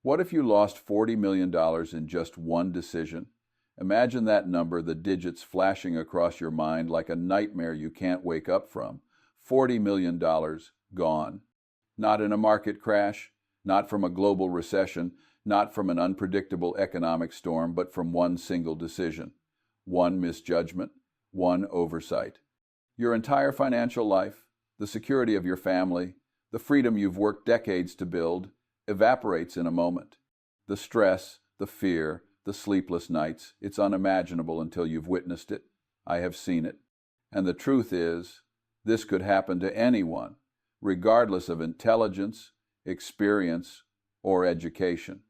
What if you lost $40 million in just one decision? Imagine that number, the digits flashing across your mind like a nightmare you can't wake up from. $40 million gone. Not in a market crash, not from a global recession, not from an unpredictable economic storm, but from one single decision, one misjudgment, one oversight. Your entire financial life, the security of your family, the freedom you've worked decades to build, evaporates in a moment. The stress, the fear, the sleepless nights, it's unimaginable until you've witnessed it. I have seen it. And the truth is, this could happen to anyone, regardless of intelligence, experience, or education.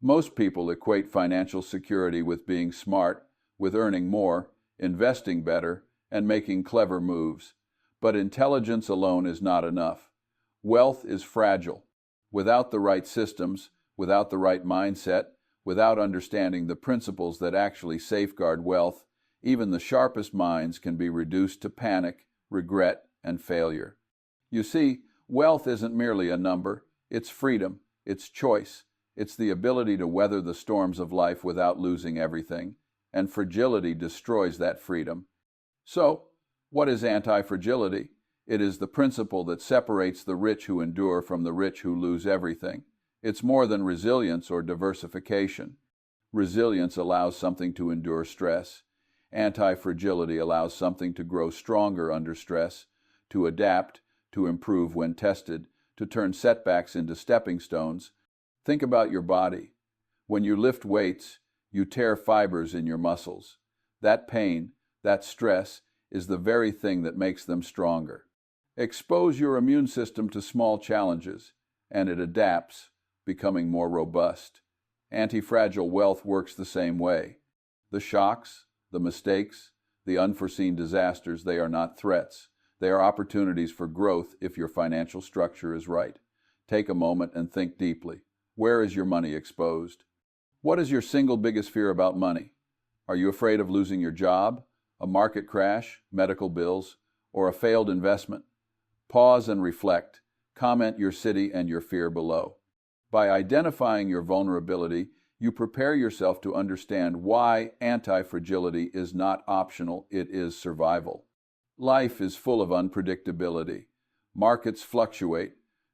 Most people equate financial security with being smart, with earning more, investing better, and making clever moves. But intelligence alone is not enough. Wealth is fragile. Without the right systems, without the right mindset, without understanding the principles that actually safeguard wealth, even the sharpest minds can be reduced to panic, regret, and failure. You see, wealth isn't merely a number, it's freedom, it's choice, it's the ability to weather the storms of life without losing everything, and fragility destroys that freedom. So, what is anti-fragility? It is the principle that separates the rich who endure from the rich who lose everything. It's more than resilience or diversification. Resilience allows something to endure stress. Anti-fragility allows something to grow stronger under stress, to adapt, to improve when tested, to turn setbacks into stepping stones. Think about your body. When you lift weights, you tear fibers in your muscles. That pain, that stress, is the very thing that makes them stronger. Expose your immune system to small challenges, and it adapts, becoming more robust. Anti-fragile wealth works the same way. The shocks, the mistakes, the unforeseen disasters, they are not threats. They are opportunities for growth if your financial structure is right. Take a moment and think deeply. Where is your money exposed? What is your single biggest fear about money? Are you afraid of losing your job, a market crash, medical bills, or a failed investment? Pause and reflect. Comment your city and your fear below. By identifying your vulnerability, you prepare yourself to understand why anti-fragility is not optional, it is survival. Life is full of unpredictability. Markets fluctuate.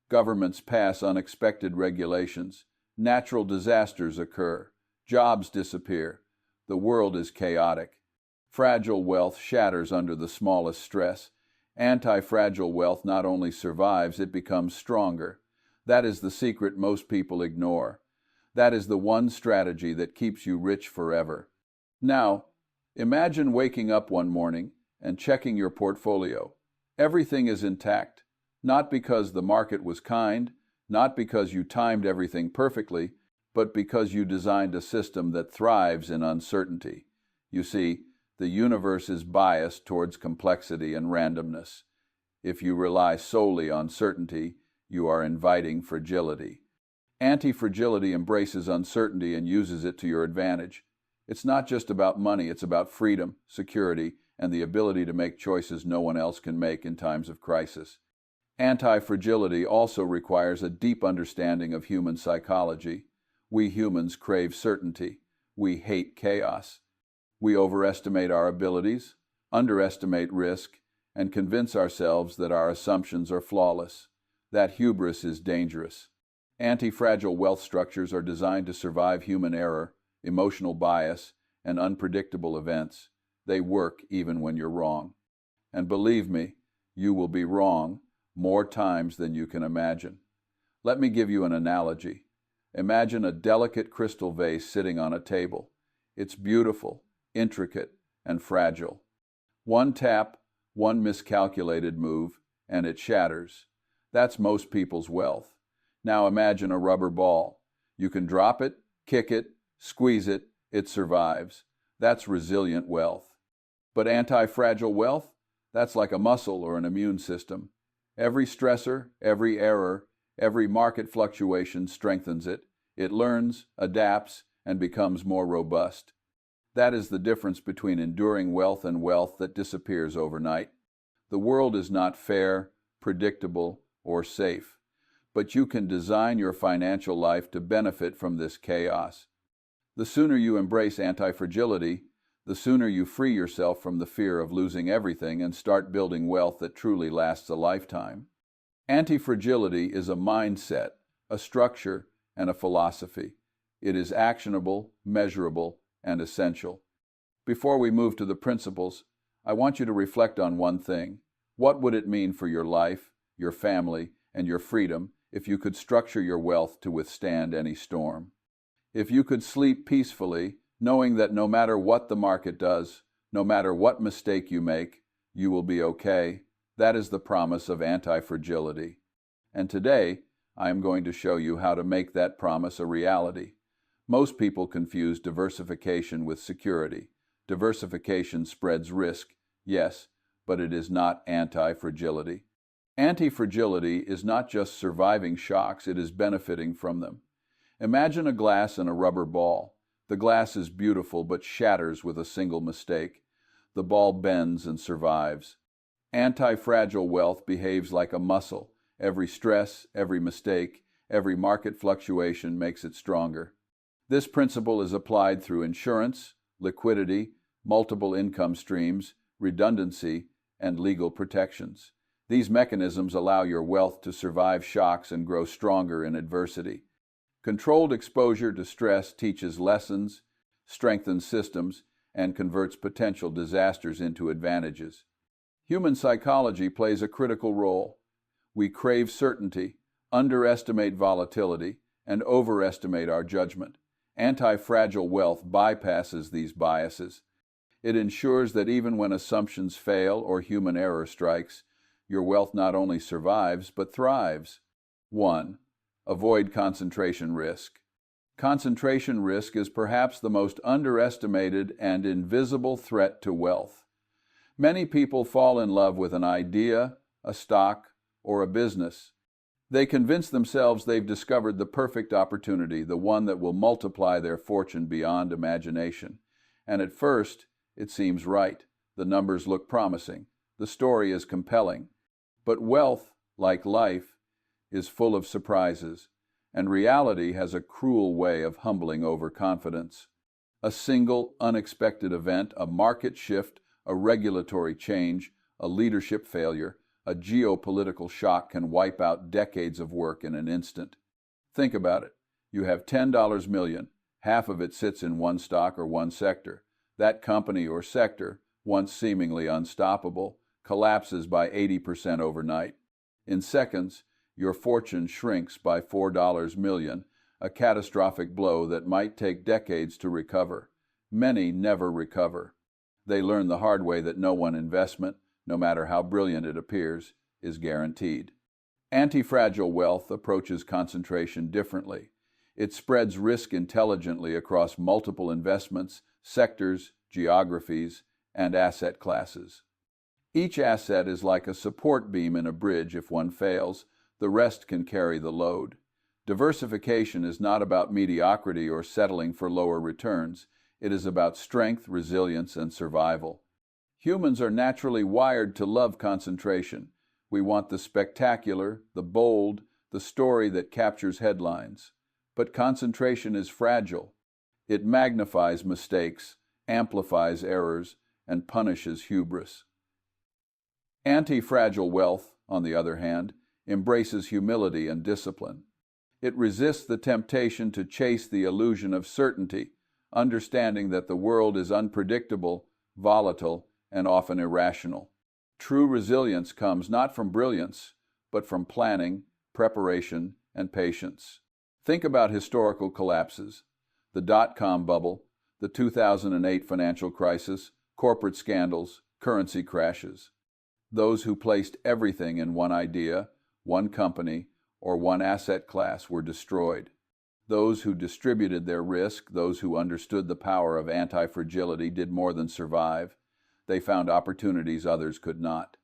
Governments pass unexpected regulations. Natural disasters occur. Jobs disappear. The world is chaotic. Fragile wealth shatters under the smallest stress. Anti-fragile wealth not only survives, it becomes stronger. That is the secret most people ignore. That is the one strategy that keeps you rich forever. Now, imagine waking up one morning and checking your portfolio. Everything is intact, not because the market was kind, not because you timed everything perfectly, but because you designed a system that thrives in uncertainty. You see, the universe is biased towards complexity and randomness. If you rely solely on certainty, you are inviting fragility. Anti-fragility embraces uncertainty and uses it to your advantage. It's not just about money, it's about freedom, security, and the ability to make choices no one else can make in times of crisis. Anti-fragility also requires a deep understanding of human psychology. We humans crave certainty. We hate chaos. We overestimate our abilities, underestimate risk, and convince ourselves that our assumptions are flawless. That hubris is dangerous. Anti-fragile wealth structures are designed to survive human error, emotional bias, and unpredictable events. They work even when you're wrong. And believe me, you will be wrong more times than you can imagine. Let me give you an analogy. Imagine a delicate crystal vase sitting on a table. It's beautiful, intricate, and fragile. One tap, one miscalculated move, and it shatters. That's most people's wealth. Now imagine a rubber ball. You can drop it, kick it, squeeze it, it survives. That's resilient wealth. But anti-fragile wealth? That's like a muscle or an immune system. Every stressor, every error, every market fluctuation strengthens it. It learns, adapts, and becomes more robust. That is the difference between enduring wealth and wealth that disappears overnight. The world is not fair, predictable, or safe, but you can design your financial life to benefit from this chaos. The sooner you embrace anti-fragility, the sooner you free yourself from the fear of losing everything and start building wealth that truly lasts a lifetime. Anti-fragility is a mindset, a structure, and a philosophy. It is actionable, measurable, and essential. Before we move to the principles, I want you to reflect on one thing. What would it mean for your life, your family, and your freedom if you could structure your wealth to withstand any storm? If you could sleep peacefully, knowing that no matter what the market does, no matter what mistake you make, you will be okay, that is the promise of anti-fragility. And today, I am going to show you how to make that promise a reality. Most people confuse diversification with security. Diversification spreads risk, yes, but it is not anti-fragility. Anti-fragility is not just surviving shocks, it is benefiting from them. Imagine a glass and a rubber ball. The glass is beautiful but shatters with a single mistake. The ball bends and survives. Anti-fragile wealth behaves like a muscle. Every stress, every mistake, every market fluctuation makes it stronger. This principle is applied through insurance, liquidity, multiple income streams, redundancy, and legal protections. These mechanisms allow your wealth to survive shocks and grow stronger in adversity. Controlled exposure to stress teaches lessons, strengthens systems, and converts potential disasters into advantages. Human psychology plays a critical role. We crave certainty, underestimate volatility, and overestimate our judgment. Anti-fragile wealth bypasses these biases. It ensures that even when assumptions fail or human error strikes, your wealth not only survives but thrives. 1. Avoid concentration risk. Concentration risk is perhaps the most underestimated and invisible threat to wealth. Many people fall in love with an idea, a stock, or a business. They convince themselves they've discovered the perfect opportunity, the one that will multiply their fortune beyond imagination. And at first, it seems right. The numbers look promising. The story is compelling. But wealth, like life, is full of surprises, and reality has a cruel way of humbling overconfidence. A single, unexpected event, a market shift, a regulatory change, a leadership failure, a geopolitical shock can wipe out decades of work in an instant. Think about it. You have $10 million. Half of it sits in one stock or one sector. That company or sector, once seemingly unstoppable, collapses by 80% overnight. In seconds, your fortune shrinks by $4 million, a catastrophic blow that might take decades to recover. Many never recover. They learn the hard way that no one investment, no matter how brilliant it appears, is guaranteed. Anti-fragile wealth approaches concentration differently. It spreads risk intelligently across multiple investments, sectors, geographies, and asset classes. Each asset is like a support beam in a bridge. If one fails, the rest can carry the load. Diversification is not about mediocrity or settling for lower returns. It is about strength, resilience, and survival. Humans are naturally wired to love concentration. We want the spectacular, the bold, the story that captures headlines. But concentration is fragile. It magnifies mistakes, amplifies errors, and punishes hubris. Anti-fragile wealth, on the other hand, embraces humility and discipline. It resists the temptation to chase the illusion of certainty, understanding that the world is unpredictable, volatile, and often irrational. True resilience comes not from brilliance, but from planning, preparation, and patience. Think about historical collapses: the dot-com bubble, the 2008 financial crisis, corporate scandals, currency crashes. Those who placed everything in one idea, one company, or one asset class were destroyed. Those who distributed their risk, those who understood the power of anti-fragility, did more than survive. They found opportunities others could not.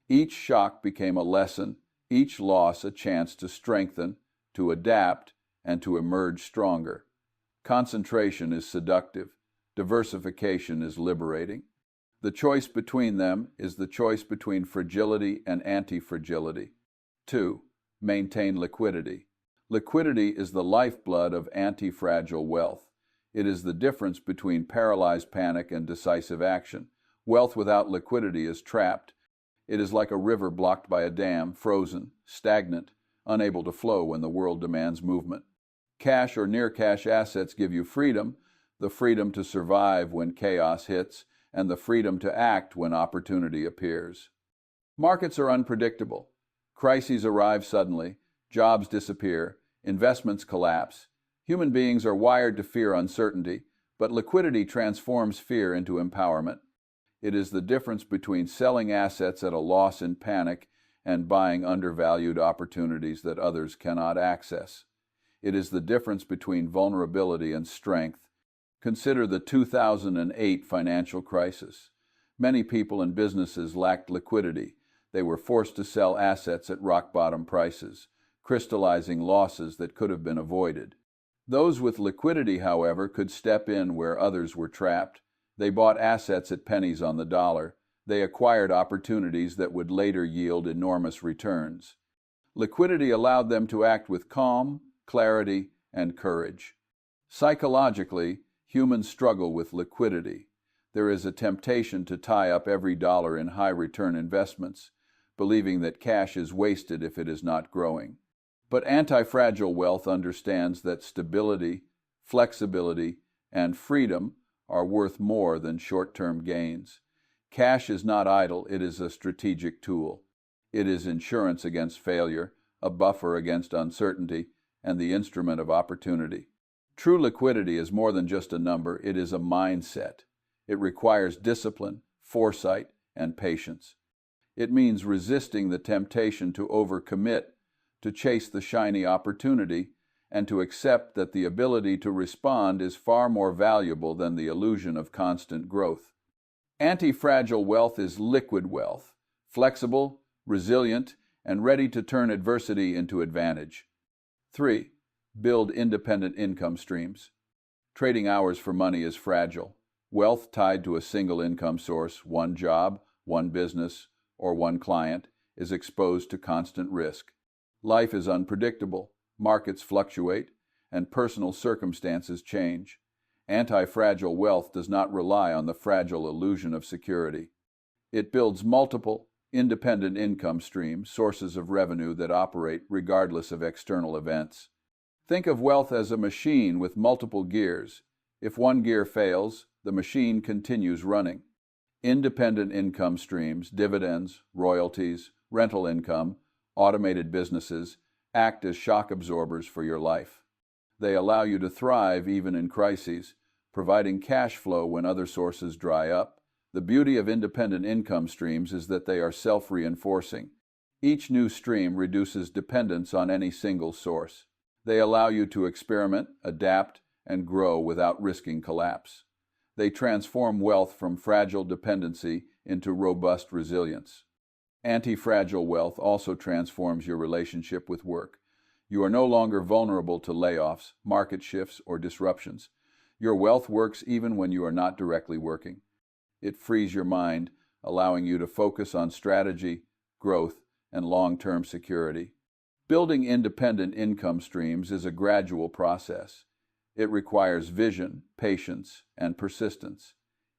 Each shock became a lesson, each loss a chance to strengthen, to adapt, and to emerge stronger. Concentration is seductive. Diversification is liberating. The choice between them is the choice between fragility and anti-fragility. 2. Maintain liquidity. Liquidity is the lifeblood of anti-fragile wealth. It is the difference between paralyzed panic and decisive action. Wealth without liquidity is trapped. It is like a river blocked by a dam, frozen, stagnant, unable to flow when the world demands movement. Cash or near-cash assets give you freedom, the freedom to survive when chaos hits, and the freedom to act when opportunity appears. Markets are unpredictable. Crises arrive suddenly, jobs disappear, investments collapse. Human beings are wired to fear uncertainty, but liquidity transforms fear into empowerment. It is the difference between selling assets at a loss in panic and buying undervalued opportunities that others cannot access. It is the difference between vulnerability and strength. Consider the 2008 financial crisis. Many people and businesses lacked liquidity. They were forced to sell assets at rock-bottom prices, crystallizing losses that could have been avoided. Those with liquidity, however, could step in where others were trapped. They bought assets at pennies on the dollar. They acquired opportunities that would later yield enormous returns. Liquidity allowed them to act with calm, clarity, and courage. Psychologically, humans struggle with liquidity. There is a temptation to tie up every dollar in high-return investments, believing that cash is wasted if it is not growing. But anti-fragile wealth understands that stability, flexibility, and freedom are worth more than short-term gains. Cash is not idle, it is a strategic tool. It is insurance against failure, a buffer against uncertainty, and the instrument of opportunity. True liquidity is more than just a number, it is a mindset. It requires discipline, foresight, and patience. It means resisting the temptation to overcommit, to chase the shiny opportunity, and to accept that the ability to respond is far more valuable than the illusion of constant growth. Anti-fragile wealth is liquid wealth, flexible, resilient, and ready to turn adversity into advantage. 3. Build independent income streams. Trading hours for money is fragile. Wealth tied to a single income source, one job, one business, or one client, is exposed to constant risk. Life is unpredictable. Markets fluctuate, and personal circumstances change. Anti-fragile wealth does not rely on the fragile illusion of security. It builds multiple, independent income streams, sources of revenue that operate regardless of external events. Think of wealth as a machine with multiple gears. If one gear fails, the machine continues running. Independent income streams, dividends, royalties, rental income, automated businesses, act as shock absorbers for your life. They allow you to thrive even in crises, providing cash flow when other sources dry up. The beauty of independent income streams is that they are self-reinforcing. Each new stream reduces dependence on any single source. They allow you to experiment, adapt, and grow without risking collapse. They transform wealth from fragile dependency into robust resilience. Anti-fragile wealth also transforms your relationship with work. You are no longer vulnerable to layoffs, market shifts, or disruptions. Your wealth works even when you are not directly working. It frees your mind, allowing you to focus on strategy, growth, and long-term security. Building independent income streams is a gradual process. It requires vision, patience, and persistence.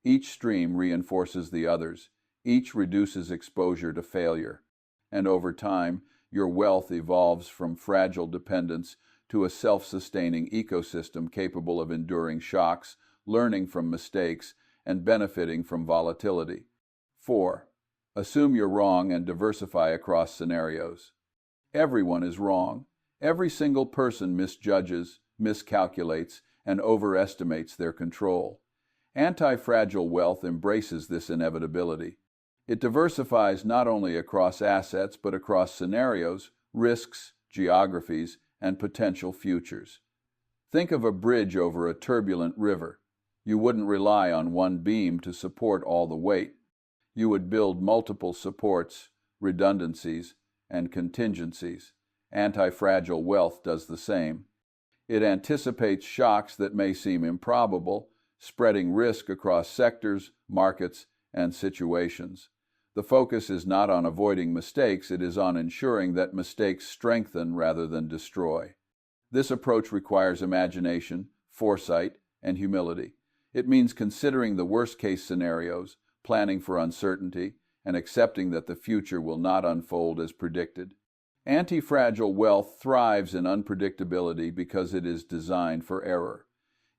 Each stream reinforces the others. Each reduces exposure to failure. And over time, your wealth evolves from fragile dependence to a self-sustaining ecosystem capable of enduring shocks, learning from mistakes, and benefiting from volatility. 4. Assume you're wrong and diversify across scenarios. Everyone is wrong. Every single person misjudges, miscalculates, and overestimates their control. Anti-fragile wealth embraces this inevitability. It diversifies not only across assets but across scenarios, risks, geographies, and potential futures. Think of a bridge over a turbulent river. You wouldn't rely on one beam to support all the weight. You would build multiple supports, redundancies, and contingencies. Anti-fragile wealth does the same. It anticipates shocks that may seem improbable, spreading risk across sectors, markets, and situations. The focus is not on avoiding mistakes, it is on ensuring that mistakes strengthen rather than destroy. This approach requires imagination, foresight, and humility. It means considering the worst-case scenarios, planning for uncertainty, and accepting that the future will not unfold as predicted. Anti-fragile wealth thrives in unpredictability because it is designed for error.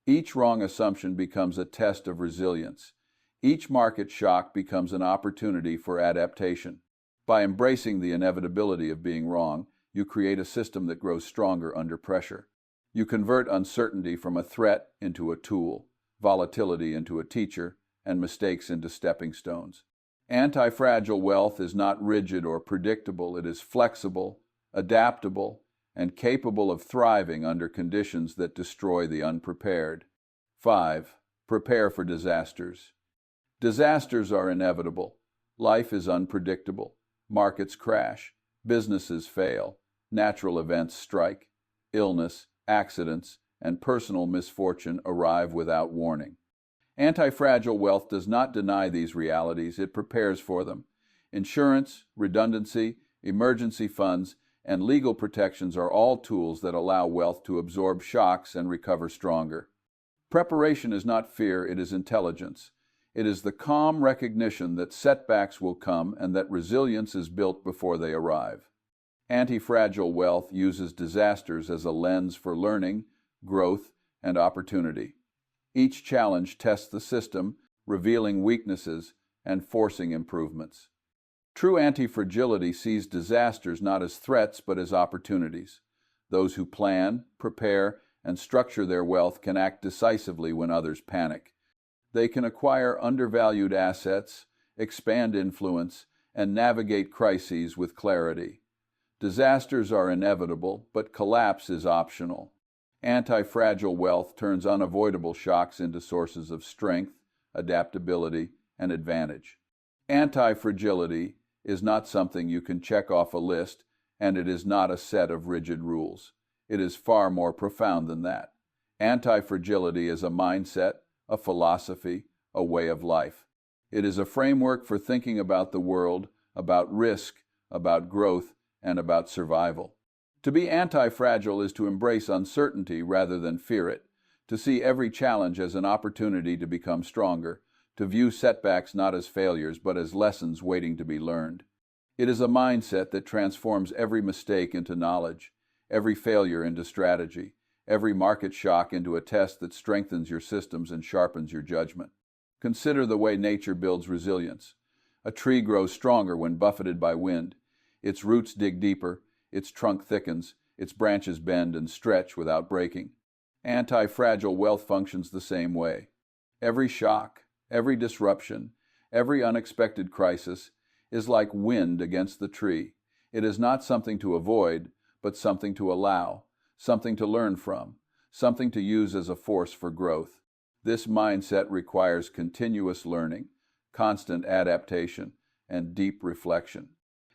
Each wrong assumption becomes a test of resilience. Each market shock becomes an opportunity for adaptation. By embracing the inevitability of being wrong, you create a system that grows stronger under pressure. You convert uncertainty from a threat into a tool, volatility into a teacher, and mistakes into stepping stones. Anti-fragile wealth is not rigid or predictable. It is flexible, adaptable, and capable of thriving under conditions that destroy the unprepared. 5. Prepare for disasters. Disasters are inevitable. Life is unpredictable. Markets crash. Businesses fail. Natural events strike. Illness, accidents, and personal misfortune arrive without warning. Anti-fragile wealth does not deny these realities, it prepares for them. Insurance, redundancy, emergency funds, and legal protections are all tools that allow wealth to absorb shocks and recover stronger. Preparation is not fear, it is intelligence. It is the calm recognition that setbacks will come and that resilience is built before they arrive. Anti-fragile wealth uses disasters as a lens for learning, growth, and opportunity. Each challenge tests the system, revealing weaknesses and forcing improvements. True anti-fragility sees disasters not as threats but as opportunities. Those who plan, prepare, and structure their wealth can act decisively when others panic. They can acquire undervalued assets, expand influence, and navigate crises with clarity. Disasters are inevitable, but collapse is optional. Anti-fragile wealth turns unavoidable shocks into sources of strength, adaptability, and advantage. Anti-fragility is not something you can check off a list, and it is not a set of rigid rules. It is far more profound than that. Anti-fragility is a mindset, a philosophy, a way of life. It is a framework for thinking about the world, about risk, about growth, and about survival. To be anti-fragile is to embrace uncertainty rather than fear it, to see every challenge as an opportunity to become stronger, to view setbacks not as failures but as lessons waiting to be learned. It is a mindset that transforms every mistake into knowledge, every failure into strategy, every market shock into a test that strengthens your systems and sharpens your judgment. Consider the way nature builds resilience. A tree grows stronger when buffeted by wind. Its roots dig deeper, its trunk thickens, its branches bend and stretch without breaking. Anti-fragile wealth functions the same way. Every shock, every disruption, every unexpected crisis is like wind against the tree. It is not something to avoid, but something to allow, something to learn from, something to use as a force for growth. This mindset requires continuous learning, constant adaptation, and deep reflection.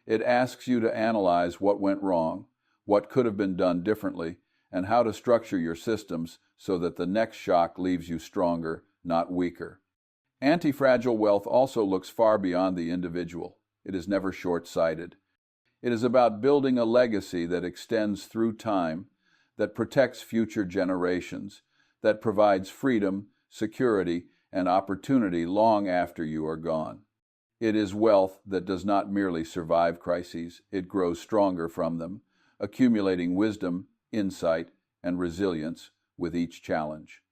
It asks you to analyze what went wrong, what could have been done differently, and how to structure your systems so that the next shock leaves you stronger, not weaker. Anti-fragile wealth also looks far beyond the individual. It is never short-sighted. It is about building a legacy that extends through time, that protects future generations, that provides freedom, security, and opportunity long after you are gone. It is wealth that does not merely survive crises, it grows stronger from them, accumulating wisdom, insight, and resilience with each challenge.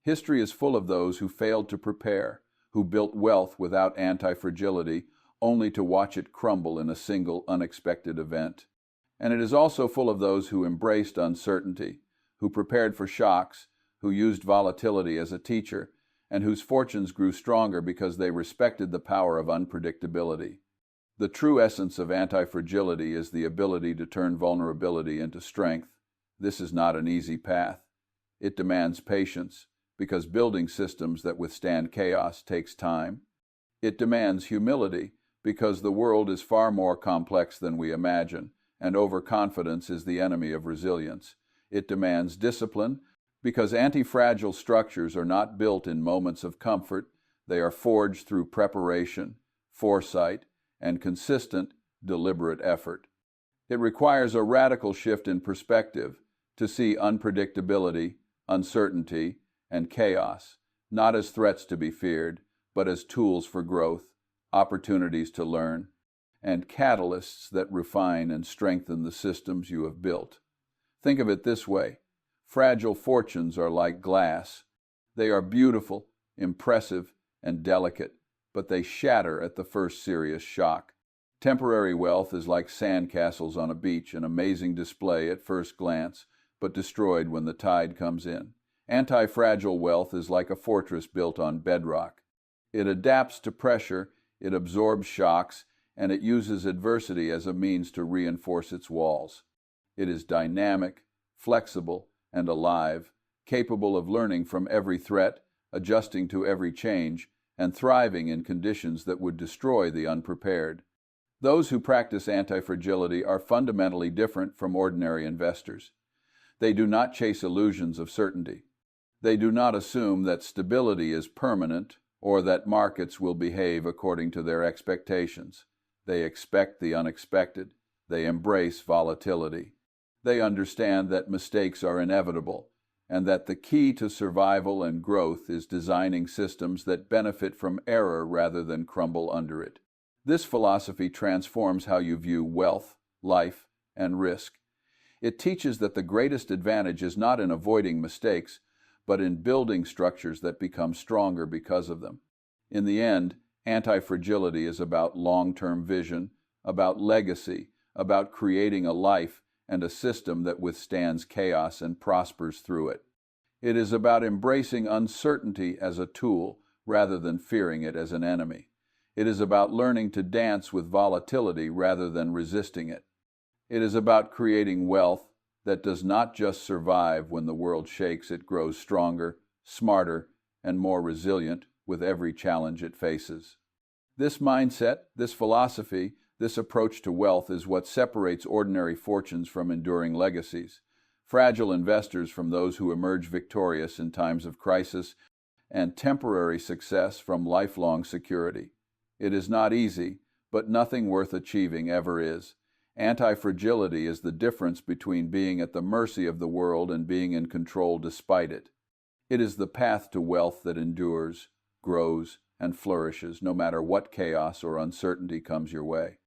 History is full of those who failed to prepare, who built wealth without anti-fragility, only to watch it crumble in a single unexpected event. And it is also full of those who embraced uncertainty, who prepared for shocks, who used volatility as a teacher, and whose fortunes grew stronger because they respected the power of unpredictability. The true essence of anti-fragility is the ability to turn vulnerability into strength. This is not an easy path. It demands patience, because building systems that withstand chaos takes time. It demands humility, because the world is far more complex than we imagine, and overconfidence is the enemy of resilience. It demands discipline, because anti-fragile structures are not built in moments of comfort, they are forged through preparation, foresight, and consistent, deliberate effort. It requires a radical shift in perspective to see unpredictability, uncertainty, and chaos not as threats to be feared, but as tools for growth, opportunities to learn, and catalysts that refine and strengthen the systems you have built. Think of it this way: fragile fortunes are like glass. They are beautiful, impressive, and delicate, but they shatter at the first serious shock. Temporary wealth is like sandcastles on a beach, an amazing display at first glance, but destroyed when the tide comes in. Anti-fragile wealth is like a fortress built on bedrock. It adapts to pressure, it absorbs shocks, and it uses adversity as a means to reinforce its walls. It is dynamic, flexible, and alive, capable of learning from every threat, adjusting to every change, and thriving in conditions that would destroy the unprepared. Those who practice anti-fragility are fundamentally different from ordinary investors. They do not chase illusions of certainty. They do not assume that stability is permanent or that markets will behave according to their expectations. They expect the unexpected. They embrace volatility. They understand that mistakes are inevitable and that the key to survival and growth is designing systems that benefit from error rather than crumble under it. This philosophy transforms how you view wealth, life, and risk. It teaches that the greatest advantage is not in avoiding mistakes, but in building structures that become stronger because of them. In the end, anti-fragility is about long-term vision, about legacy, about creating a life and a system that withstands chaos and prospers through it. It is about embracing uncertainty as a tool rather than fearing it as an enemy. It is about learning to dance with volatility rather than resisting it. It is about creating wealth that does not just survive when the world shakes. It grows stronger, smarter, and more resilient with every challenge it faces. This mindset, this philosophy, this approach to wealth is what separates ordinary fortunes from enduring legacies, fragile investors from those who emerge victorious in times of crisis, and temporary success from lifelong security. It is not easy, but nothing worth achieving ever is. Anti-fragility is the difference between being at the mercy of the world and being in control despite it. It is the path to wealth that endures, grows, and flourishes no matter what chaos or uncertainty comes your way.